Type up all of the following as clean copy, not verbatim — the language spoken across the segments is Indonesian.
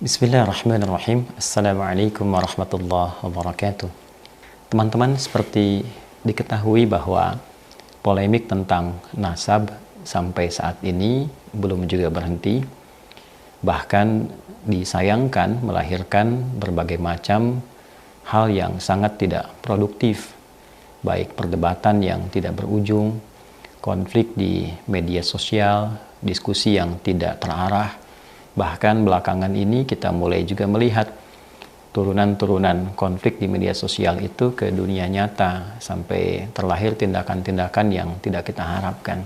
Bismillahirrahmanirrahim. Assalamualaikum warahmatullahi wabarakatuh. Teman-teman, seperti diketahui bahwa polemik tentang nasab sampai saat ini belum juga berhenti. Bahkan disayangkan melahirkan berbagai macam hal yang sangat tidak produktif, baik perdebatan yang tidak berujung, konflik di media sosial, diskusi yang tidak terarah. Bahkan belakangan ini kita mulai juga melihat turunan-turunan konflik di media sosial itu ke dunia nyata sampai terlahir tindakan-tindakan yang tidak kita harapkan.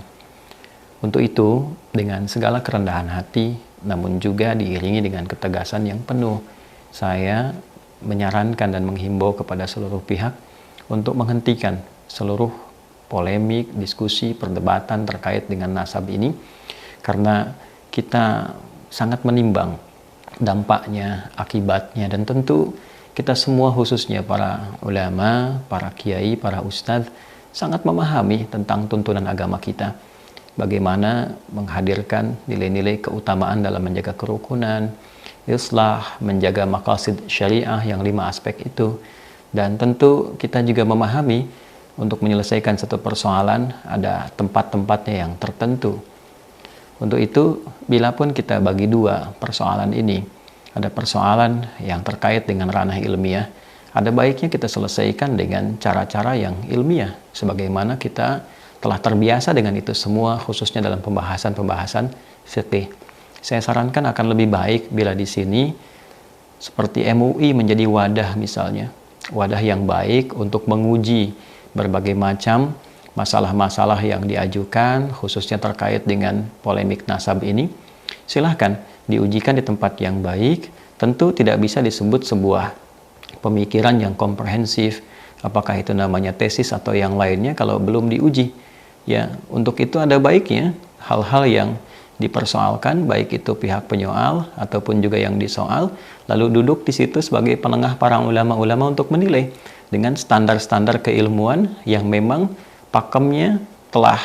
Untuk itu, dengan segala kerendahan hati, namun juga diiringi dengan ketegasan yang penuh, saya menyarankan dan menghimbau kepada seluruh pihak untuk menghentikan seluruh polemik, diskusi, perdebatan terkait dengan nasab ini, karena kita sangat menimbang dampaknya, akibatnya, dan tentu kita semua khususnya para ulama, para kiai, para ustadz sangat memahami tentang tuntunan agama kita. Bagaimana menghadirkan nilai-nilai keutamaan dalam menjaga kerukunan, islah, menjaga maqasid syariah yang 5 aspek itu. Dan tentu kita juga memahami untuk menyelesaikan satu persoalan ada tempat-tempatnya yang tertentu. Untuk itu, bila pun kita bagi dua persoalan ini, ada persoalan yang terkait dengan ranah ilmiah, ada baiknya kita selesaikan dengan cara-cara yang ilmiah, sebagaimana kita telah terbiasa dengan itu semua, khususnya dalam pembahasan-pembahasan fiqih. Saya sarankan akan lebih baik bila di sini, seperti MUI menjadi wadah misalnya, wadah yang baik untuk menguji berbagai macam masalah-masalah yang diajukan, khususnya terkait dengan polemik nasab ini. Silahkan diujikan di tempat yang baik. Tentu tidak bisa disebut sebuah pemikiran yang komprehensif, apakah itu namanya tesis atau yang lainnya, kalau belum diuji. Ya, untuk itu ada baiknya hal-hal yang dipersoalkan, baik itu pihak penyoal ataupun juga yang disoal, lalu duduk di situ sebagai penengah para ulama-ulama untuk menilai dengan standar-standar keilmuan yang memang pakemnya telah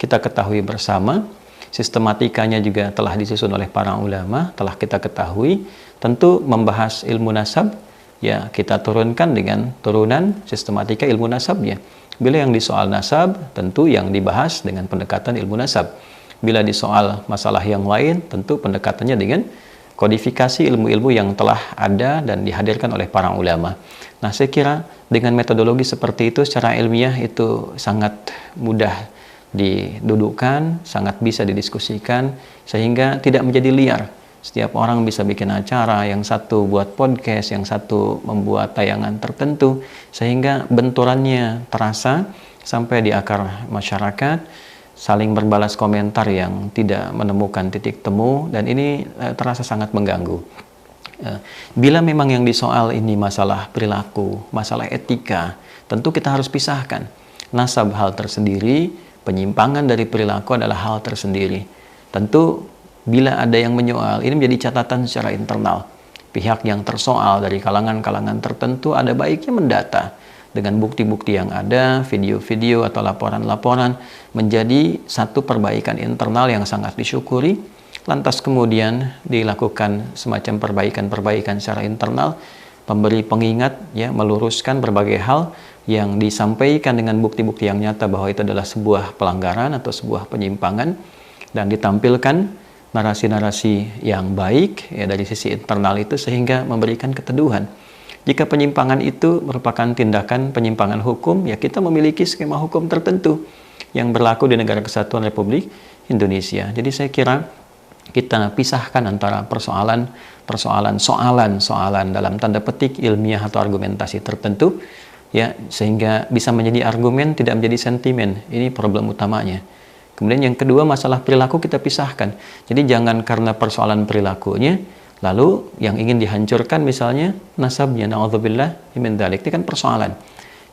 kita ketahui bersama, sistematikanya juga telah disusun oleh para ulama, telah kita ketahui. Tentu membahas ilmu nasab, ya kita turunkan dengan turunan sistematika ilmu nasabnya. Bila yang disoal nasab, tentu yang dibahas dengan pendekatan ilmu nasab. Bila disoal masalah yang lain, tentu pendekatannya dengan kodifikasi ilmu-ilmu yang telah ada dan dihadirkan oleh para ulama. Nah, saya kira dengan metodologi seperti itu secara ilmiah itu sangat mudah didudukkan, sangat bisa didiskusikan, sehingga tidak menjadi liar. Setiap orang bisa bikin acara, yang satu buat podcast, yang satu membuat tayangan tertentu, sehingga benturannya terasa sampai di akar masyarakat, saling berbalas komentar yang tidak menemukan titik temu, dan ini terasa sangat mengganggu. Bila memang yang disoal ini masalah perilaku, masalah etika, tentu kita harus pisahkan. Nasab hal tersendiri, penyimpangan dari perilaku adalah hal tersendiri. Tentu bila ada yang menyoal, ini menjadi catatan secara internal. Pihak yang tersoal dari kalangan-kalangan tertentu ada baiknya mendata dengan bukti-bukti yang ada, video-video atau laporan-laporan, menjadi satu perbaikan internal yang sangat disyukuri. Lantas kemudian dilakukan semacam perbaikan-perbaikan secara internal, memberi pengingat, ya, meluruskan berbagai hal yang disampaikan dengan bukti-bukti yang nyata bahwa itu adalah sebuah pelanggaran atau sebuah penyimpangan, dan ditampilkan narasi-narasi yang baik, ya, dari sisi internal itu, sehingga memberikan keteduhan. Jika penyimpangan itu merupakan tindakan penyimpangan hukum, ya kita memiliki skema hukum tertentu yang berlaku di Negara Kesatuan Republik Indonesia. Jadi saya kira kita pisahkan antara soalan dalam tanda petik ilmiah atau argumentasi tertentu, ya, sehingga bisa menjadi argumen, tidak menjadi sentimen. Ini problem utamanya. Kemudian yang kedua, masalah perilaku kita pisahkan. Jadi jangan karena persoalan perilakunya lalu yang ingin dihancurkan misalnya nasabnya, na'udzubillah min dzalik. Itu kan persoalan.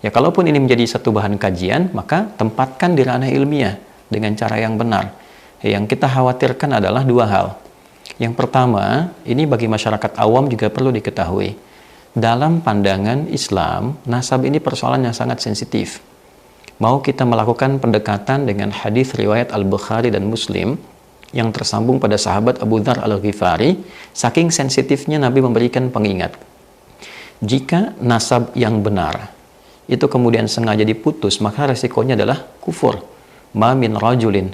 Ya, kalaupun ini menjadi satu bahan kajian, maka tempatkan di ranah ilmiah dengan cara yang benar. Yang kita khawatirkan adalah dua hal. Yang pertama, ini bagi masyarakat awam juga perlu diketahui. Dalam pandangan Islam, nasab ini persoalan yang sangat sensitif. Mau kita melakukan pendekatan dengan hadis riwayat Al-Bukhari dan Muslim, yang tersambung pada sahabat Abu Dzar Al-Ghifari. Saking sensitifnya Nabi memberikan pengingat. Jika nasab yang benar itu kemudian sengaja diputus, maka resikonya adalah kufur. Ma min rajulin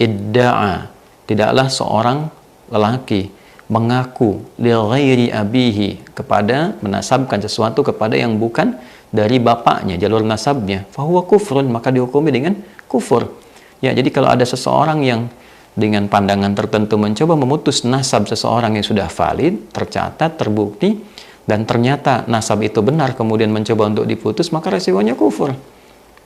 idda'a, tidaklah seorang lelaki mengaku li ghairi abihi, kepada menasabkan sesuatu kepada yang bukan dari bapaknya, jalur nasabnya, fahuwa kufrun, maka dihukumi dengan kufur. Ya, jadi kalau ada seseorang yang dengan pandangan tertentu mencoba memutus nasab seseorang yang sudah valid, tercatat, terbukti, dan ternyata nasab itu benar, kemudian mencoba untuk diputus, maka resikonya kufur.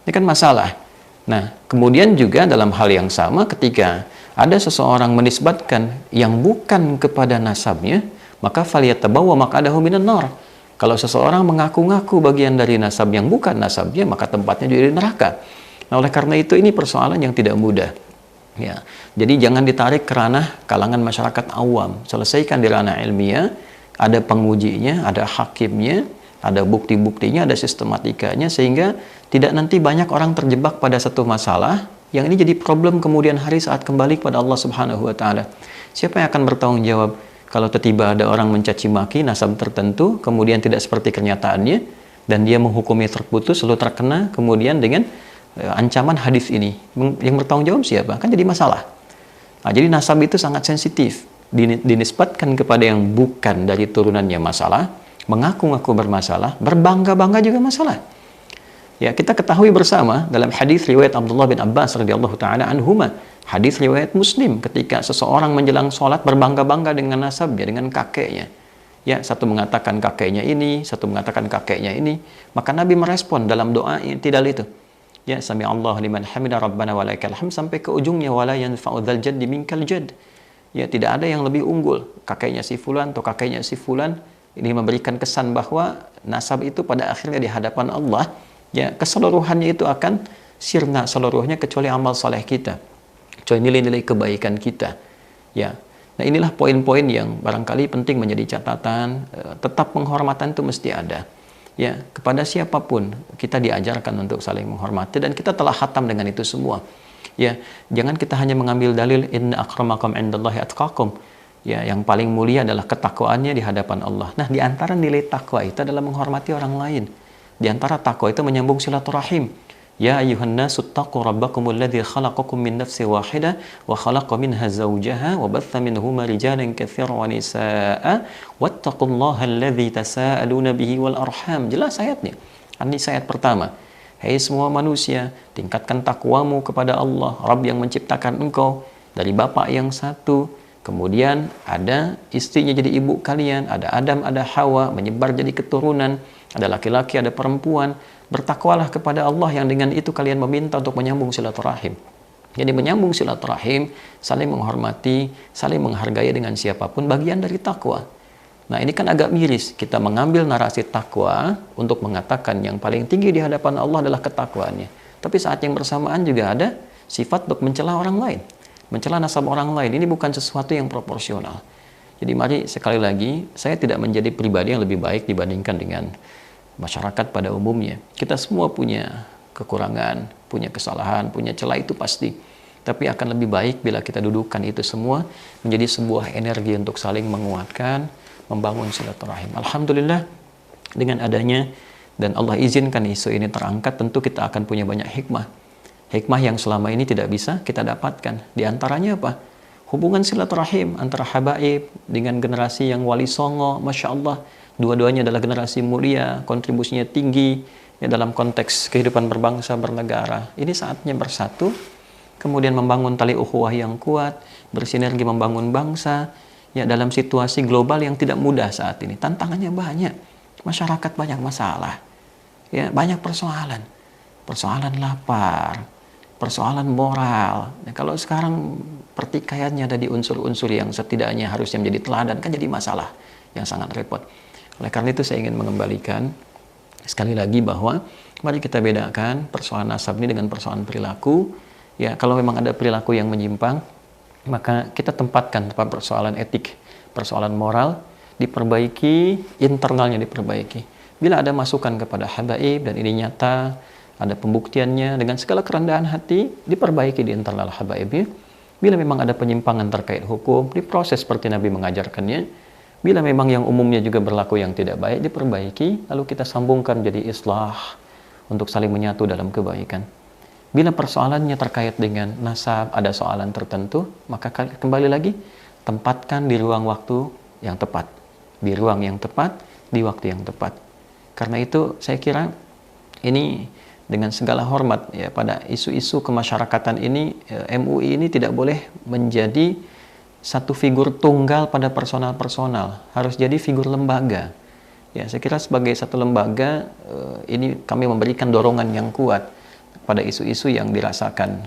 Ini kan masalah. Nah, kemudian juga dalam hal yang sama, ketika ada seseorang menisbatkan yang bukan kepada nasabnya, maka faliyatabawa maq'adahu minan nar. Kalau seseorang mengaku-ngaku bagian dari nasab yang bukan nasabnya, maka tempatnya juga di neraka. Nah, oleh karena itu ini persoalan yang tidak mudah. Ya, jadi jangan ditarik ke ranah kalangan masyarakat awam. Selesaikan di ranah ilmiah, ada pengujinya, ada hakimnya, ada bukti-buktinya, ada sistematikanya, sehingga tidak nanti banyak orang terjebak pada satu masalah yang ini jadi problem kemudian hari saat kembali kepada Allah Subhanahu wa taala. Siapa yang akan bertanggung jawab kalau tiba-tiba ada orang mencaci maki nasab tertentu, kemudian tidak seperti kenyataannya, dan dia menghukumi terputus, lalu terkena kemudian dengan ancaman hadis ini? Yang bertanggung jawab siapa? Kan jadi masalah. Nah, jadi nasab itu sangat sensitif. Dinisbatkan kepada yang bukan dari turunannya masalah, mengaku-ngaku bermasalah, berbangga-bangga juga masalah. Ya, kita ketahui bersama dalam hadis riwayat Abdullah bin Abbas radhiyallahu taala anhuma, hadis riwayat Muslim, ketika seseorang menjelang sholat berbangga-bangga dengan nasabnya, dengan kakeknya. Ya, satu mengatakan kakeknya ini, satu mengatakan kakeknya ini, maka Nabi merespon dalam doa tidak itu. Ya, sami Allah liman hamida rabbana walaikal hamd, sampai ke ujungnya, wala yanfa'u dzal jaddi minkal jadd. Ya, tidak ada yang lebih unggul, kakeknya si fulan atau kakeknya si fulan. Ini memberikan kesan bahwa nasab itu pada akhirnya di hadapan Allah, ya, keseluruhannya itu akan sirna seluruhnya, kecuali amal saleh kita, kecuali nilai-nilai kebaikan kita. Ya, nah inilah poin-poin yang barangkali penting menjadi catatan. Tetap penghormatan itu mesti ada. Ya, kepada siapapun kita diajarkan untuk saling menghormati, dan kita telah khatam dengan itu semua. Ya, jangan kita hanya mengambil dalil inna akramakum indallahi atqakum. Ya, yang paling mulia adalah ketakwaannya di hadapan Allah. Nah, di antara nilai takwa itu adalah menghormati orang lain. Di antara takwa itu menyambung silaturahim. Ya ayyuhan nasu taqu rabbakumul ladzi khalaqakum min nafsin wahidah wa khalaqa minha zawjaha wa batha minhuma rijalan katsiran wa nisaa'a wattaqullaha alladzi tasaaluna bihi wal arham. Jelas ayatnya. Ini ayat pertama. Hai semua manusia, tingkatkan takwamu kepada Allah, Rabb yang menciptakan engkau dari bapak yang satu. Kemudian ada istrinya jadi ibu kalian, ada Adam, ada Hawa, menyebar jadi keturunan, ada laki-laki, ada perempuan. Bertakwalah kepada Allah yang dengan itu kalian meminta untuk menyambung silaturahim. Jadi menyambung silaturahim, saling menghormati, saling menghargai dengan siapapun, bagian dari takwa. Nah, ini kan agak miris, kita mengambil narasi takwa untuk mengatakan yang paling tinggi di hadapan Allah adalah ketakwaannya. Tapi saat yang bersamaan juga ada sifat untuk mencela orang lain, mencela nasab orang lain. Ini bukan sesuatu yang proporsional. Jadi mari sekali lagi, saya tidak menjadi pribadi yang lebih baik dibandingkan dengan masyarakat pada umumnya. Kita semua punya kekurangan, punya kesalahan, punya celah, itu pasti. Tapi akan lebih baik bila kita dudukkan itu semua menjadi sebuah energi untuk saling menguatkan, membangun silaturahim. Alhamdulillah, dengan adanya dan Allah izinkan isu ini terangkat, tentu kita akan punya banyak hikmah. Hikmah yang selama ini tidak bisa kita dapatkan. Di antaranya apa? Hubungan silaturahim antara habaib dengan generasi yang wali songo, Masya Allah. Dua-duanya adalah generasi mulia, kontribusinya tinggi ya, dalam konteks kehidupan berbangsa, bernegara. Ini saatnya bersatu, kemudian membangun tali ukhuwah yang kuat, bersinergi membangun bangsa ya, dalam situasi global yang tidak mudah saat ini. Tantangannya banyak, masyarakat banyak masalah, ya, banyak persoalan, persoalan lapar, persoalan moral. Nah, kalau sekarang pertikaiannya ada di unsur-unsur yang setidaknya harusnya menjadi teladan, kan jadi masalah yang sangat repot. Oleh karena itu saya ingin mengembalikan sekali lagi bahwa mari kita bedakan persoalan nasab ini dengan persoalan perilaku. Ya, kalau memang ada perilaku yang menyimpang, maka kita tempatkan persoalan etik, persoalan moral, diperbaiki, internalnya diperbaiki. Bila ada masukan kepada habaib dan ini nyata, ada pembuktiannya, dengan segala kerendahan hati, diperbaiki di internal habaibnya. Bila memang ada penyimpangan terkait hukum, diproses seperti Nabi mengajarkannya. Bila memang yang umumnya juga berlaku yang tidak baik, diperbaiki, lalu kita sambungkan jadi islah untuk saling menyatu dalam kebaikan. Bila persoalannya terkait dengan nasab, ada soalan tertentu, maka kembali lagi, tempatkan di ruang waktu yang tepat. Di ruang yang tepat, di waktu yang tepat. Karena itu saya kira ini dengan segala hormat ya pada isu-isu kemasyarakatan ini, MUI ini tidak boleh menjadi satu figur tunggal pada personal-personal, harus jadi figur lembaga. Ya, saya kira sebagai satu lembaga ini kami memberikan dorongan yang kuat pada isu-isu yang dirasakan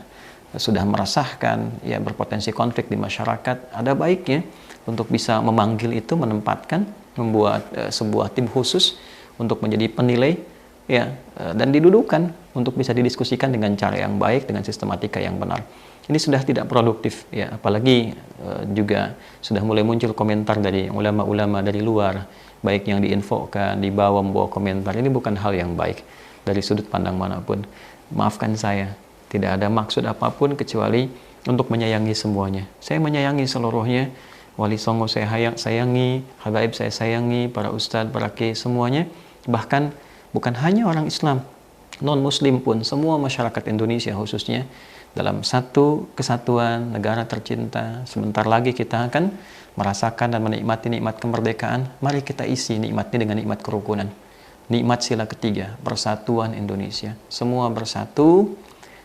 sudah meresahkan, ya berpotensi konflik di masyarakat. Ada baiknya untuk bisa memanggil itu, menempatkan, membuat sebuah tim khusus untuk menjadi penilai, ya, dan didudukan untuk bisa didiskusikan dengan cara yang baik, dengan sistematika yang benar. Ini sudah tidak produktif, ya, apalagi juga sudah mulai muncul komentar dari ulama-ulama dari luar, baik yang diinfokan, membawa komentar. Ini bukan hal yang baik dari sudut pandang manapun. Maafkan saya, tidak ada maksud apapun kecuali untuk menyayangi semuanya. Saya menyayangi seluruhnya. Wali Songo saya sayangi, habaib saya sayangi, para ustadz, para kiai, semuanya. Bahkan bukan hanya orang Islam, non-Muslim pun, semua masyarakat Indonesia khususnya, dalam satu kesatuan negara tercinta. Sebentar lagi kita akan merasakan dan menikmati nikmat kemerdekaan. Mari kita isi nikmatnya dengan nikmat kerukunan. Nikmat sila ketiga, persatuan Indonesia. Semua bersatu,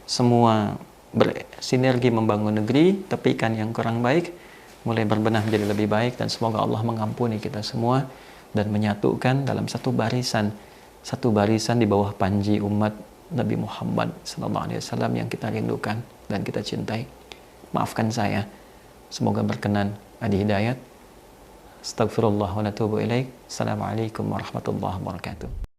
semua bersinergi membangun negeri, tepikan yang kurang baik, mulai berbenah menjadi lebih baik, dan semoga Allah mengampuni kita semua dan menyatukan dalam satu barisan di bawah panji umat Nabi Muhammad SAW yang kita rindukan dan kita cintai. Maafkan saya, semoga berkenan. Adi Hidayat. Astagfirullah wa natubu ilaik. Assalamualaikum warahmatullahi wabarakatuh.